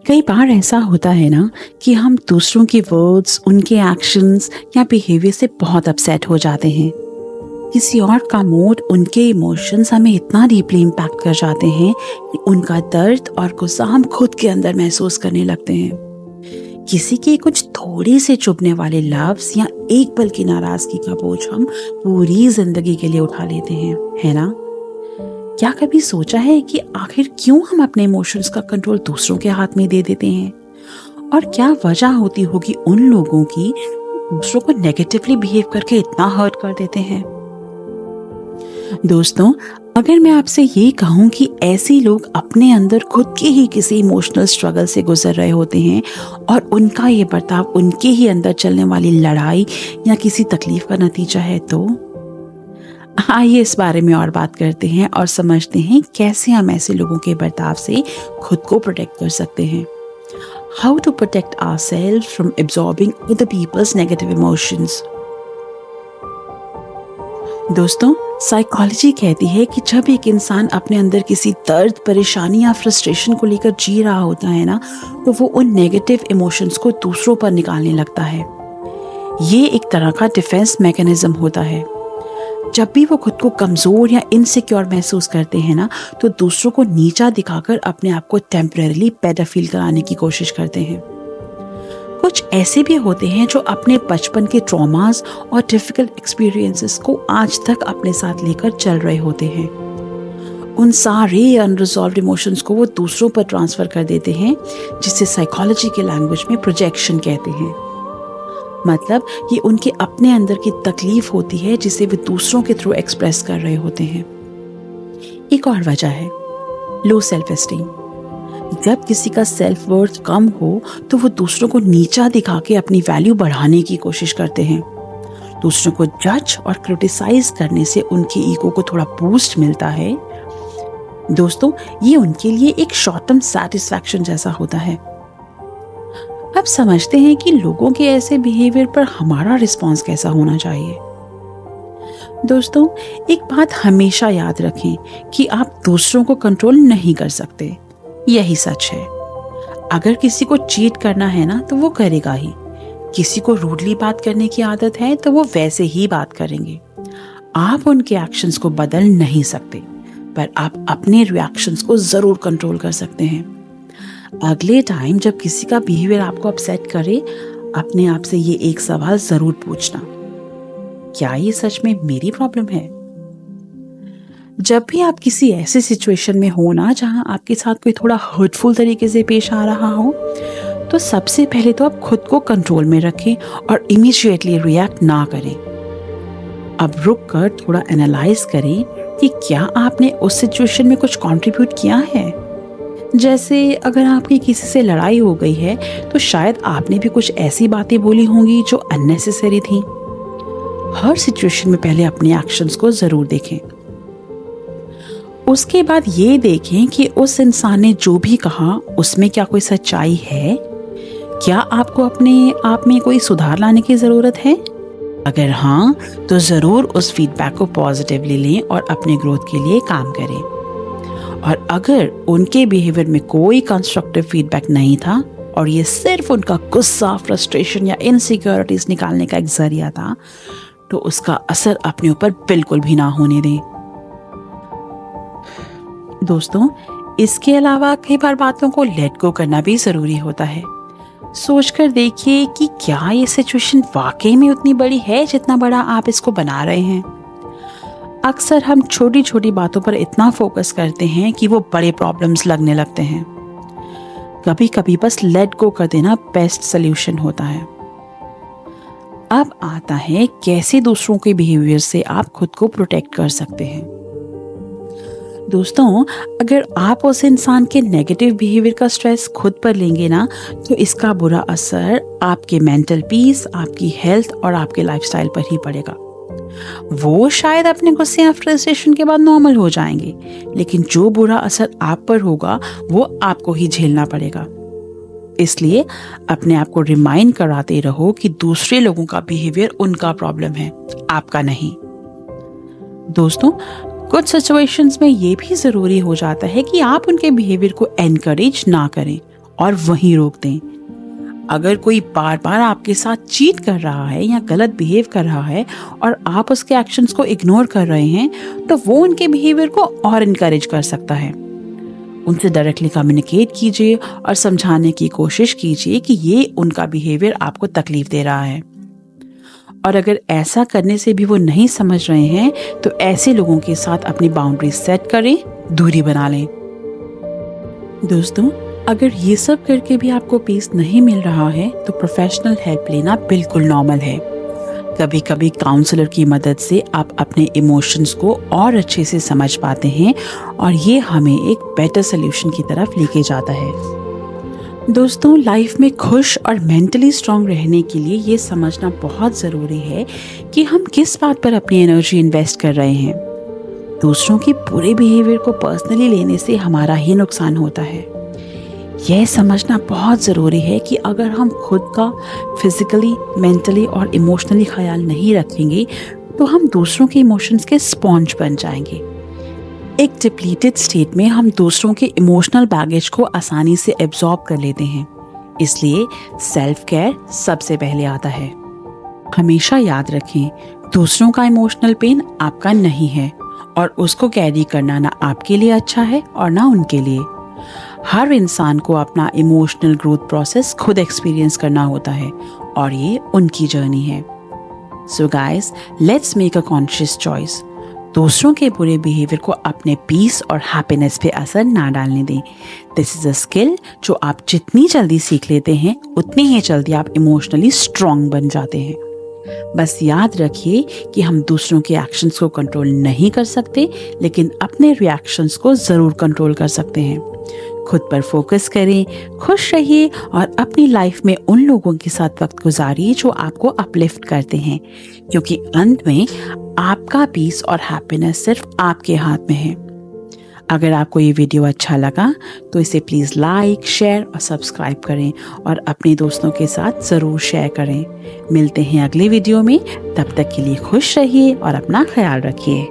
कई बार ऐसा होता है ना कि हम दूसरों की वर्ड्स, उनके एक्शंस या बिहेवियर से बहुत अपसेट हो जाते हैं। किसी और का मूड, उनके इमोशंस हमें इतना डीपली इम्पैक्ट कर जाते हैं कि उनका दर्द और गुस्सा हम खुद के अंदर महसूस करने लगते हैं। किसी के कुछ थोड़े से चुभने वाले लफ्ज या एक पल की नाराजगी का बोझ हम पूरी जिंदगी के लिए उठा लेते हैं, है ना? क्या कभी सोचा है कि आखिर क्यों हम अपने इमोशंस का कंट्रोल दूसरों के हाथ में दे देते हैं? और क्या वजह होती होगी उन लोगों की दूसरों को नेगेटिवली बिहेव करके इतना हर्ट कर देते हैं? दोस्तों, अगर मैं आपसे ये कहूँ कि ऐसे लोग अपने अंदर खुद के ही किसी इमोशनल स्ट्रगल से गुजर रहे होते हैं और उनका ये बर्ताव उनके ही अंदर चलने वाली लड़ाई या किसी तकलीफ का नतीजा है, तो आइए इस बारे में और बात करते हैं और समझते हैं कैसे हम ऐसे लोगों के बर्ताव से खुद को प्रोटेक्ट कर सकते हैं। How to protect ourselves from absorbing other people's negative emotions। दोस्तों, साइकोलॉजी कहती है कि जब एक इंसान अपने अंदर किसी दर्द, परेशानी या फ्रस्ट्रेशन को लेकर जी रहा होता है ना, तो वो उन नेगेटिव इमोशंस को दूसरों पर निकालने लगता है। ये एक तरह का डिफेंस मैकेनिज्म होता है। जब भी वो खुद को कमजोर या इनसिक्योर महसूस करते हैं ना, तो दूसरों को नीचा दिखाकर अपने आप को टेम्परेरीली बेटर फील कराने की कोशिश करते हैं। कुछ ऐसे भी होते हैं जो अपने बचपन के ट्रॉमास और डिफिकल्ट एक्सपीरियंसेस को आज तक अपने साथ लेकर चल रहे होते हैं। उन सारे अनरिजॉल्व्ड इमोशंस को वो दूसरों पर ट्रांसफर कर देते हैं, जिसे साइकोलॉजी के लैंग्वेज में प्रोजेक्शन कहते हैं। मतलब ये उनके अपने अंदर की तकलीफ होती है जिसे वे दूसरों के थ्रू एक्सप्रेस कर रहे होते हैं। एक और वजह है लो सेल्फ एस्टीम। जब किसी का सेल्फ वर्थ कम हो तो वो दूसरों को नीचा दिखा के अपनी वैल्यू बढ़ाने की कोशिश करते हैं। दूसरों को जज और क्रिटिसाइज करने से उनके ईगो को थोड़ा बूस्ट मिलता है। दोस्तों, ये उनके लिए एक शॉर्ट टर्म सैटिस्फैक्शन जैसा होता है। अब समझते हैं कि लोगों के ऐसे बिहेवियर पर हमारा रिस्पॉन्स कैसा होना चाहिए। दोस्तों, एक बात हमेशा याद रखें कि आप दूसरों को कंट्रोल नहीं कर सकते। यही सच है। अगर किसी को चीट करना है ना, तो वो करेगा ही। किसी को रूडली बात करने की आदत है तो वो वैसे ही बात करेंगे। आप उनके एक्शंस को बदल नहीं सकते, पर आप अपने रिएक्शंस को जरूर कंट्रोल कर सकते हैं। अगले टाइम जब किसी का बिहेवियर आपको अपसेट करे, अपने आप से ये एक सवाल जरूर पूछना, क्या ये सच में मेरी प्रॉब्लम है? जब भी आप किसी ऐसे सिचुएशन में हो ना जहां आपके साथ कोई थोड़ा हर्टफुल तरीके से पेश आ रहा हो, तो सबसे पहले तो आप खुद को कंट्रोल में रखें और इमीडिएटली रिएक्ट ना करें। अब रुक कर थोड़ा एनालाइज करें कि क्या आपने उस सिचुएशन में कुछ कंट्रीब्यूट किया है। जैसे अगर आपकी किसी से लड़ाई हो गई है तो शायद आपने भी कुछ ऐसी बातें बोली होंगी जो अननेसेसरी थी। हर सिचुएशन में पहले अपने एक्शंस को जरूर देखें। उसके बाद ये देखें कि उस इंसान ने जो भी कहा उसमें क्या कोई सच्चाई है। क्या आपको अपने आप में कोई सुधार लाने की जरूरत है? अगर हाँ, तो जरूर उस फीडबैक को पॉजिटिवली लें और अपने ग्रोथ के लिए काम करें। और अगर उनके बिहेवियर में कोई कंस्ट्रक्टिव फीडबैक नहीं था और ये सिर्फ उनका गुस्सा, फ्रस्ट्रेशन या इनसिक्योरिटीज निकालने का एक जरिया था, तो उसका असर अपने ऊपर बिल्कुल भी ना होने दें। दोस्तों, इसके अलावा कई बार बातों को लेट गो करना भी जरूरी होता है। सोचकर देखिए कि क्या ये सिचुएशन वाकई में उतनी बड़ी है जितना बड़ा आप इसको बना रहे हैं। अक्सर हम छोटी छोटी बातों पर इतना फोकस करते हैं कि वो बड़े प्रॉब्लम्स लगने लगते हैं। कभी कभी बस लेट गो कर देना बेस्ट सोल्यूशन होता है। अब आता है कैसे दूसरों के बिहेवियर से आप खुद को प्रोटेक्ट कर सकते हैं। दोस्तों, अगर आप उस इंसान के नेगेटिव बिहेवियर का स्ट्रेस खुद पर लेंगे ना, तो इसका बुरा असर आपके मेंटल पीस, आपकी हेल्थ और आपके लाइफस्टाइल पर ही पड़ेगा। वो शायद अपने गुस्से या फ्रस्ट्रेशन के बाद नॉर्मल हो जाएंगे, लेकिन जो बुरा असर आप पर होगा वो आपको ही झेलना पड़ेगा। इसलिए अपने आप को रिमाइंड कराते रहो कि दूसरे लोगों का बिहेवियर उनका प्रॉब्लम है, आपका नहीं। दोस्तों, कुछ सिचुएशंस में ये भी जरूरी हो जाता है कि आप उनके बिहेवियर को एनकरेज ना करें और वहीं रोक दें। अगर कोई बार बार आपके साथ चीट कर रहा है या गलत बिहेव कर रहा है और आप उसके एक्शंस को इग्नोर कर रहे हैं, तो वो उनके बिहेवियर को और इनकरेज कर सकता है। उनसे डायरेक्टली कम्युनिकेट कीजिए और समझाने की कोशिश कीजिए कि ये उनका बिहेवियर आपको तकलीफ दे रहा है। और अगर ऐसा करने से भी वो नहीं समझ रहे हैं, तो ऐसे लोगों के साथ अपनी बाउंड्री सेट करें, दूरी बना लें। दोस्तों, अगर ये सब करके भी आपको पीस नहीं मिल रहा है, तो प्रोफेशनल हेल्प लेना बिल्कुल नॉर्मल है। कभी कभी काउंसलर की मदद से आप अपने इमोशंस को और अच्छे से समझ पाते हैं और ये हमें एक बेटर सोल्यूशन की तरफ लेके जाता है। दोस्तों, लाइफ में खुश और मेंटली स्ट्रांग रहने के लिए ये समझना बहुत ज़रूरी है कि हम किस बात पर अपनी एनर्जी इन्वेस्ट कर रहे हैं। दूसरों के बुरे बिहेवियर को पर्सनली लेने से हमारा ही नुकसान होता है। यह समझना बहुत ज़रूरी है कि अगर हम खुद का फिजिकली, मेंटली और इमोशनली ख्याल नहीं रखेंगे, तो हम दूसरों के इमोशंस के स्पॉन्ज बन जाएंगे। एक डिप्लीटेड स्टेट में हम दूसरों के इमोशनल बैगेज को आसानी से एब्जॉर्ब कर लेते हैं। इसलिए सेल्फ केयर सबसे पहले आता है। हमेशा याद रखें, दूसरों का इमोशनल पेन आपका नहीं है और उसको कैरी करना ना आपके लिए अच्छा है और ना उनके लिए। हर इंसान को अपना इमोशनल ग्रोथ प्रोसेस खुद एक्सपीरियंस करना होता है और ये उनकी जर्नी है। So guys, let's make a conscious choice. दूसरों के बुरे बिहेवियर को अपने पीस और हैप्पीनेस पे असर ना डालने दें। दिस इज अ स्किल जो आप जितनी जल्दी सीख लेते हैं, उतनी ही जल्दी आप इमोशनली स्ट्रांग बन जाते हैं। बस याद रखिए कि हम दूसरों के एक्शंस को कंट्रोल नहीं कर सकते, लेकिन अपने रिएक्शंस को ज़रूर कंट्रोल कर सकते हैं। खुद पर फोकस करें, खुश रहिए और अपनी लाइफ में उन लोगों के साथ वक्त गुजारिए जो आपको अपलिफ्ट करते हैं, क्योंकि अंत में आपका पीस और हैप्पीनेस सिर्फ आपके हाथ में है। अगर आपको ये वीडियो अच्छा लगा तो इसे प्लीज़ लाइक, शेयर और सब्सक्राइब करें और अपने दोस्तों के साथ ज़रूर शेयर करें। मिलते हैं अगले वीडियो में, तब तक के लिए खुश रहिए और अपना ख्याल रखिए।